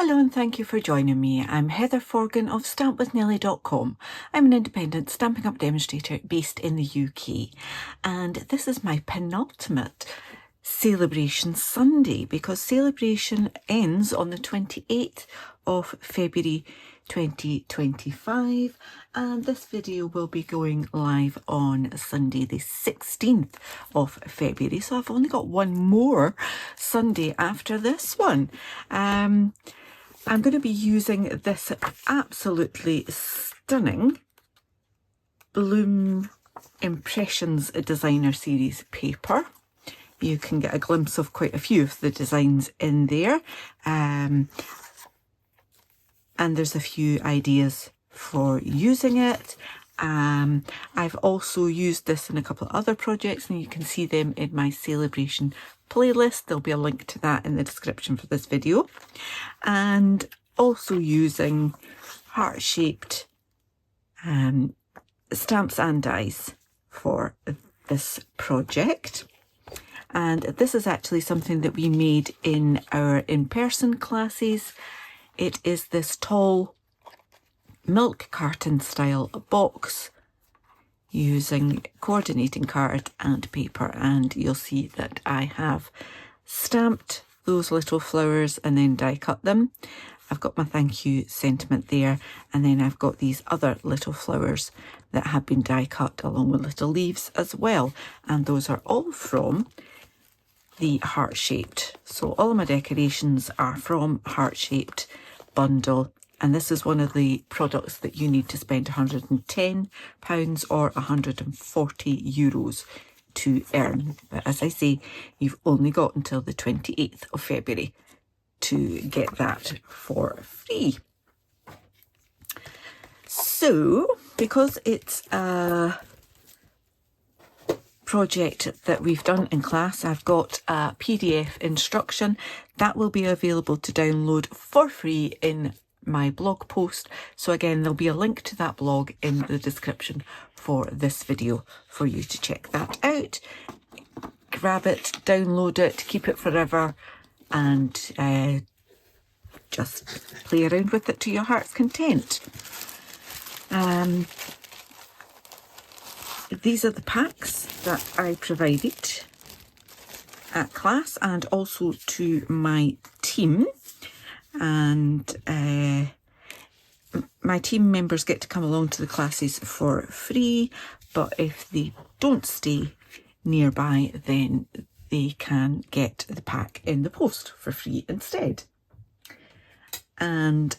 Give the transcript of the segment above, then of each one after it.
Hello and thank you for joining me. I'm Heather Forgan of stampwithnellie.com. I'm an independent Stampin' Up demonstrator based in the UK, and this is my penultimate Sale-A-Bration Sunday because Sale-A-Bration ends on the 28th of February 2025, and this video will be going live on Sunday the 16th of February, so I've only got one more Sunday after this one. I'm going to be using this absolutely stunning Blomm Impressions Designer Series paper. You can get a glimpse of quite a few of the designs in there, and there's a few ideas for using it. I've also used this in a couple of other projects, and you can see them in my Sale-A-Bration playlist. There'll be a link to that in the description for this video. And also using heart-shaped stamps and dies for this project. And this is actually something that we made in our in-person classes. It is this tall milk carton style box using coordinating card and paper, and you'll see that I have stamped those little flowers and then die cut them. I've got my thank you sentiment there, and then I've got these other little flowers that have been die cut along with little leaves as well, and those are all from the heart shaped. So all of my decorations are from heart shaped bundle. And this is one of the products that you need to spend £110 or €140 to earn. But as I say, you've only got until the 28th of February to get that for free. So, because it's a project that we've done in class, I've got a PDF instruction that will be available to download for free in my blog post. So again, there'll be a link to that blog in the description for this video for you to check that out. Grab it, download it, keep it forever, and just play around with it to your heart's content. These are the packs that I provided at class and also to my team. And my team members get to come along to the classes for free, but if they don't stay nearby, then they can get the pack in the post for free instead. And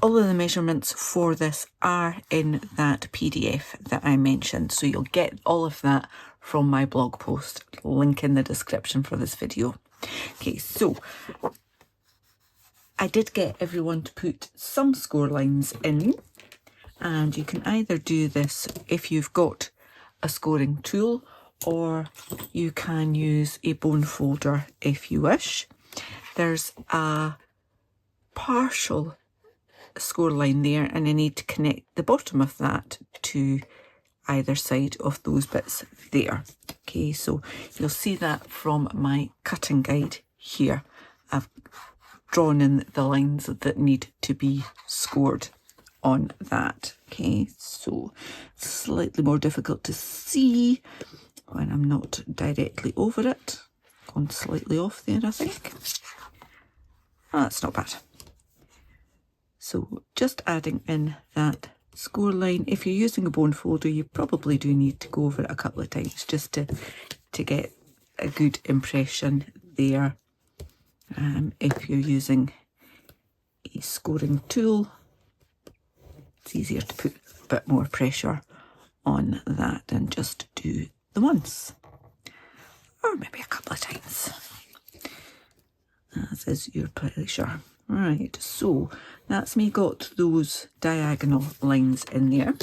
all of the measurements for this are in that PDF that I mentioned, so you'll get all of that from my blog post, link in the description for this video. Okay, so I did get everyone to put some score lines in, and you can either do this if you've got a scoring tool, or you can use a bone folder if you wish. There's a partial score line there, and I need to connect the bottom of that to either side of those bits there. Okay, so you'll see that from my cutting guide here. I've drawn in the lines that need to be scored on that. Okay, so slightly more difficult to see when I'm not directly over it. Gone slightly off there, I think. Oh, that's not bad. So just adding in that score line. If you're using a bone folder, you probably do need to go over it a couple of times just to get a good impression there. If you're using a scoring tool, it's easier to put a bit more pressure on that and just do the once, or maybe a couple of times, as is your pleasure. Right, so that's me got those diagonal lines in there.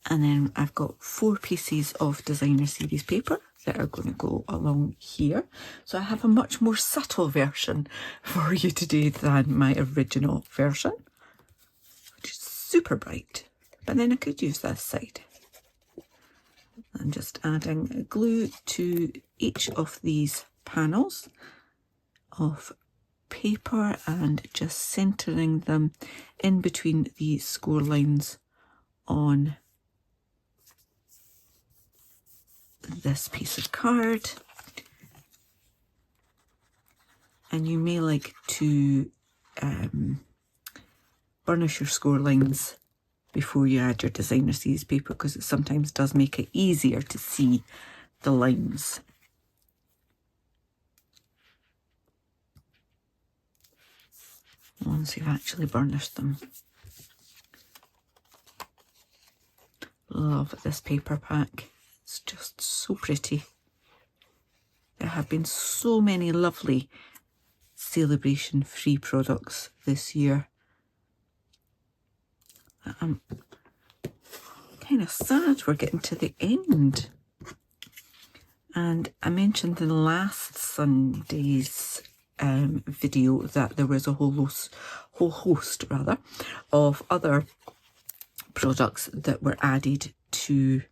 And then I've got 4 pieces of designer series paper that are going to go along here. So I have a much more subtle version for you to do than my original version, which is super bright. But then I could use this side. I'm just adding glue to each of these panels of paper and just centering them in between the score lines on this piece of card. And you may like to burnish your score lines before you add your designer series paper, because it sometimes does make it easier to see the lines. Once you've actually burnished them. Love this paper pack. It's just so pretty. There have been so many lovely Sale-A-Bration free products this year. I'm kind of sad we're getting to the end. And I mentioned in last Sunday's video that there was a whole host of other products that were added to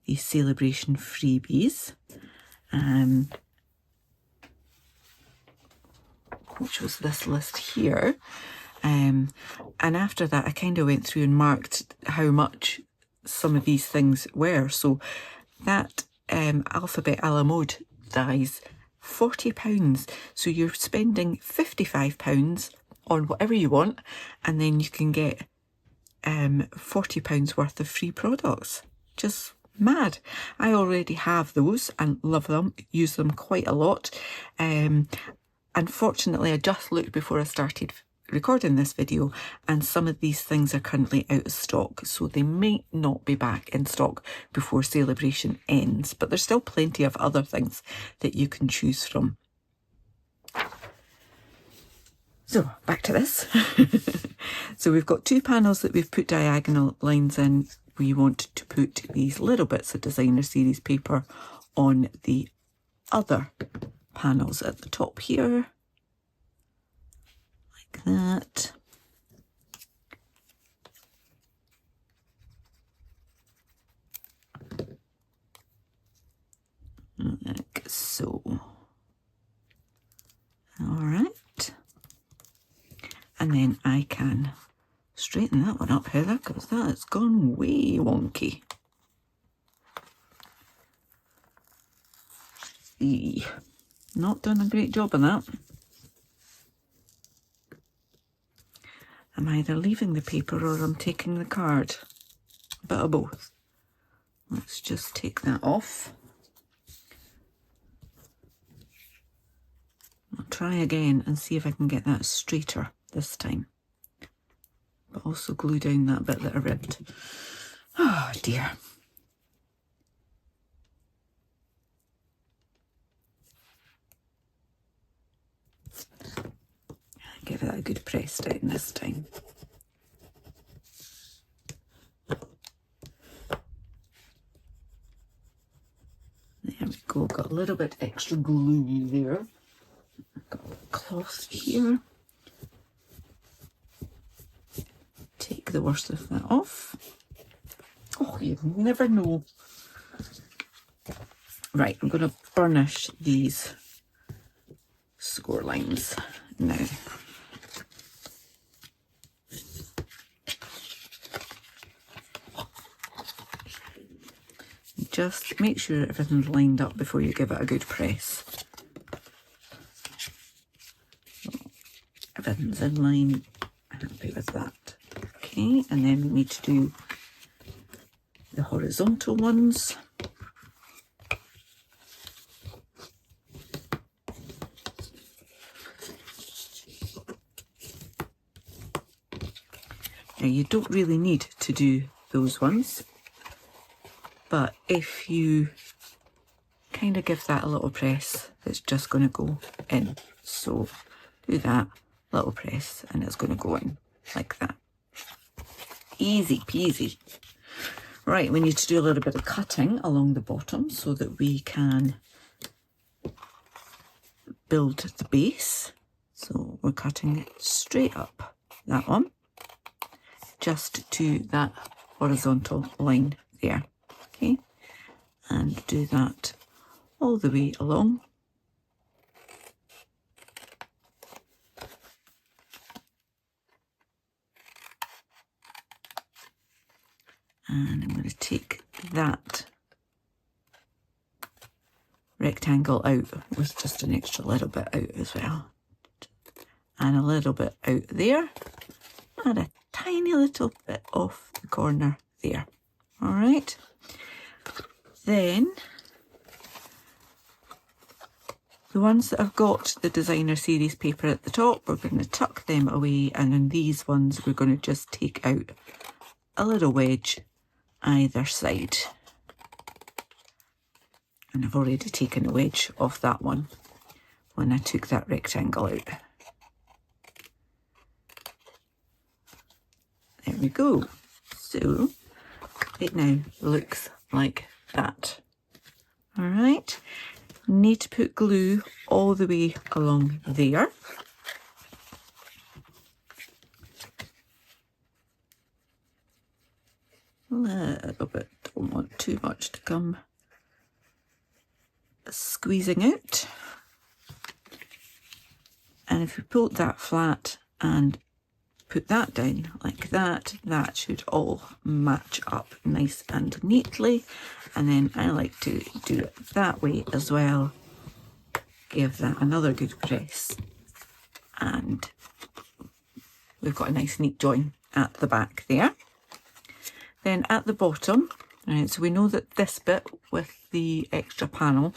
the Sale-A-Bration freebies, which was this list here. And after that, I kind of went through and marked how much some of these things were. So that alphabet a la mode dies £40. So you're spending £55 on whatever you want, and then you can get £40 worth of free products. Just mad. I already have those and love them, use them quite a lot. Unfortunately, I just looked before I started recording this video, and some of these things are currently out of stock, so they may not be back in stock before Sale-A-Bration ends, but there's still plenty of other things that you can choose from. So back to this. So we've got 2 panels that we've put diagonal lines in. We want to put these little bits of designer series paper on the other panels at the top here, like that. Like so. All right. And then I can straighten that one up, Heather, because that has gone way wonky. Not done a great job on that. I'm either leaving the paper or I'm taking the card. A bit of both. Let's just take that off. I'll try again and see if I can get that straighter this time. But also glue down that bit that I ripped. Oh dear. Give it a good press down this time. There we go, got a little bit extra glue there. Got a cloth here. Take the worst of that off. Oh, you never know. Right, I'm going to burnish these score lines now. Just make sure everything's lined up before you give it a good press. So everything's in line. I'm happy with that. Okay, and then we need to do the horizontal ones. Now you don't really need to do those ones, but if you kind of give that a little press, it's just going to go in. So do that, little press, and it's going to go in like that. Easy peasy. Right, we need to do a little bit of cutting along the bottom so that we can build the base. So we're cutting straight up that one, just to that horizontal line there. Okay, and do that all the way along. And I'm going to take that rectangle out with just an extra little bit out as well. And a little bit out there. And a tiny little bit off the corner there. All right. Then the ones that have got the designer series paper at the top, we're going to tuck them away, and in these ones we're going to just take out a little wedge either side. And I've already taken a wedge off that one when I took that rectangle out. There we go. So it now looks like that. All right. Need to put glue all the way along there. A little bit, don't want too much to come squeezing out. And if you pull that flat and put that down like that, that should all match up nice and neatly. And then I like to do it that way as well. Give that another good press. And we've got a nice neat join at the back there. Then at the bottom, right, so we know that this bit with the extra panel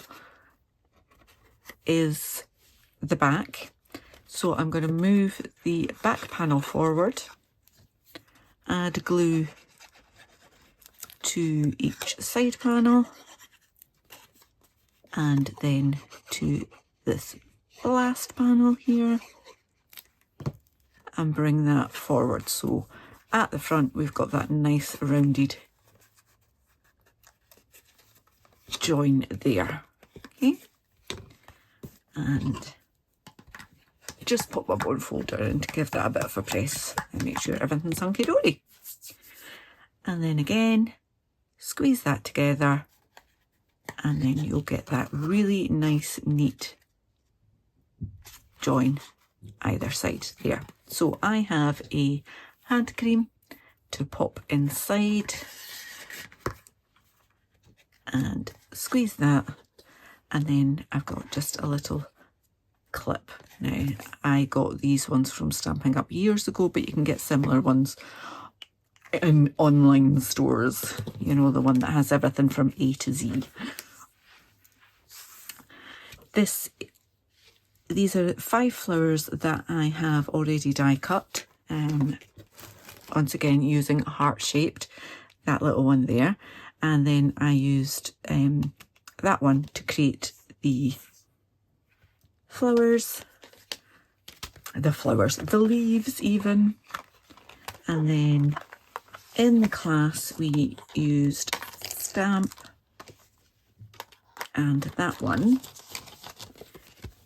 is the back. So I'm going to move the back panel forward, add glue to each side panel, and then to this last panel here, and bring that forward. So at the front we've got that nice rounded join there. Okay, and just pop my bone folder in to give that a bit of a press and make sure everything's hunky-dory. And then again, squeeze that together, and then you'll get that really nice, neat join either side there. So I have a hand cream to pop inside and squeeze that, and then I've got just a little clip. Now, I got these ones from Stampin' Up years ago, but you can get similar ones in online stores. You know, the one that has everything from A to Z. These are 5 flowers that I have already die cut. Once again, using heart-shaped, that little one there. And then I used that one to create the the leaves even. And then in the class we used Stamp and that one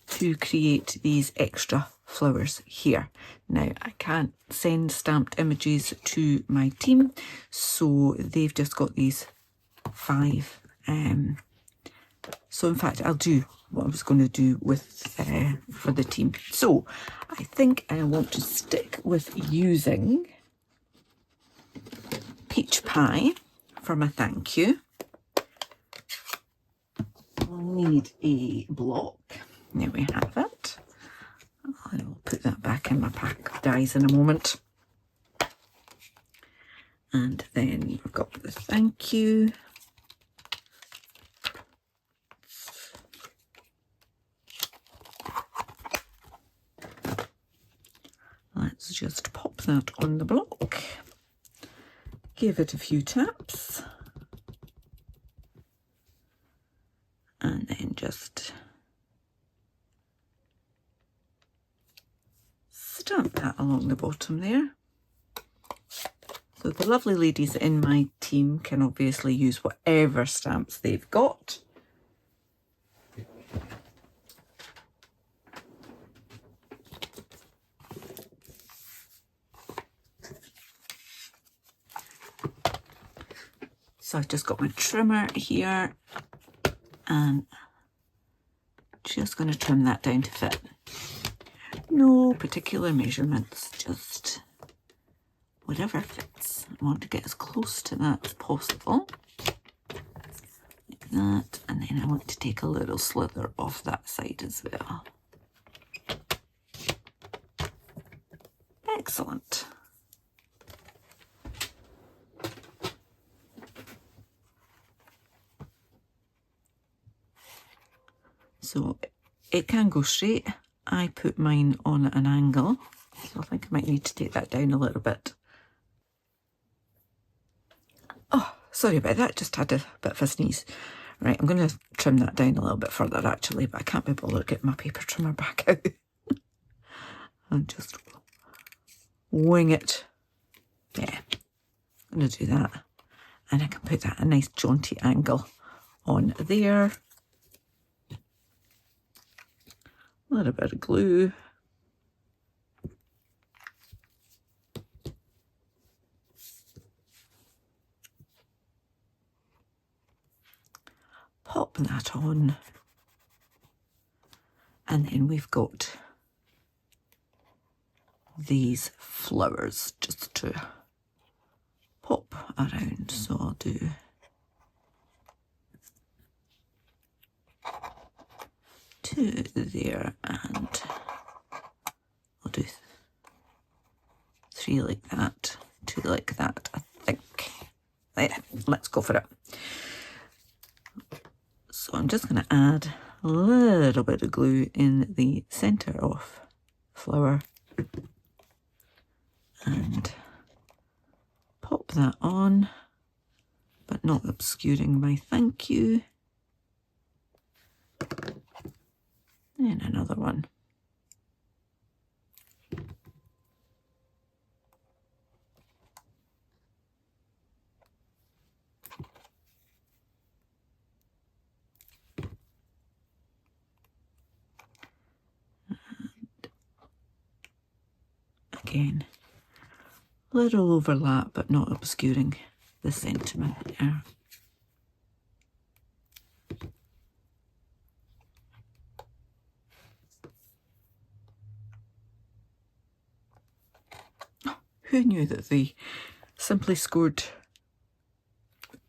to create these extra flowers here. Now I can't send stamped images to my team, so they've just got these 5. So in fact I'll do what I was going to do with for the team. So I think I want to stick with using Peach Pie for my thank you. We'll need a block. There we have it. I will put that back in my pack of dies in a moment. And then we've got the thank you. Let's just pop that on the block. Give it a few taps. And then just stamp that along the bottom there. So the lovely ladies in my team can obviously use whatever stamps they've got. So I've just got my trimmer here and just going to trim that down to fit. No particular measurements, just whatever fits. I want to get as close to that as possible. Like that. And then I want to take a little slither off that side as well. Excellent. So it can go straight. I put mine on an angle, so I think I might need to take that down a little bit. Oh, sorry about that, just had a bit of a sneeze. Right, I'm going to trim that down a little bit further actually, but I can't be bothered getting my paper trimmer back out. And just wing it. Yeah, I'm going to do that. And I can put that at a nice jaunty angle on there. A little bit of glue. Pop that on. And then we've got these flowers just to pop around. So I'll do two there, and I'll do three like that, two like that, I think. Yeah, let's go for it. So I'm just going to add a little bit of glue in the centre of the flower and pop that on, but not obscuring my thank you. And another one. And again, little overlap, but not obscuring the sentiment there. Who knew that the Simply Scored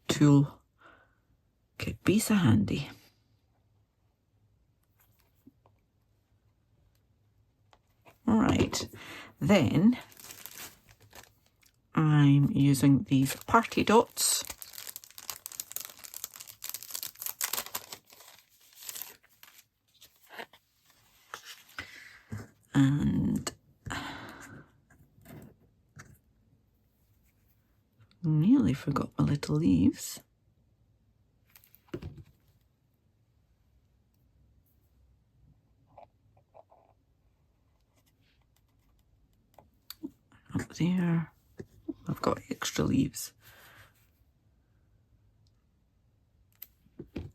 tool could be so handy? All right, then I'm using these party dots. And nearly forgot my little leaves. Up there, I've got extra leaves. And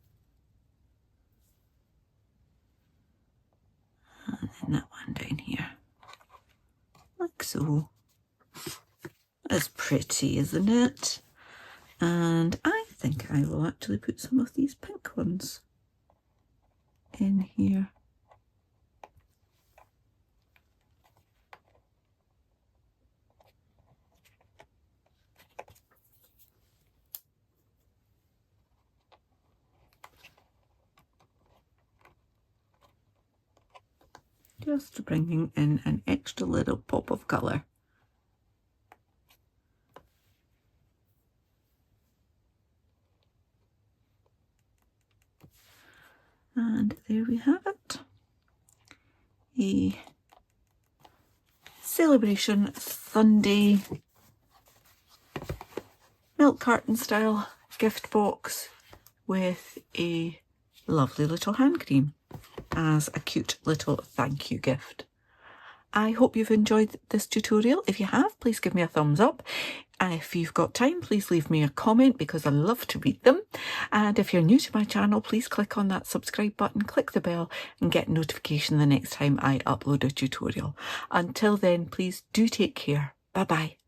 then that one down here, like so. That's pretty, isn't it? And I think I will actually put some of these pink ones in here. Just bringing in an extra little pop of colour. And there we have it. A Sale-A-Bration Sunday milk carton style gift box with a lovely little hand cream as a cute little thank you gift. I hope you've enjoyed this tutorial. If you have, please give me a thumbs up. If you've got time, please leave me a comment because I love to read them. And if you're new to my channel, please click on that subscribe button, click the bell and get notification the next time I upload a tutorial. Until then, please do take care. Bye bye.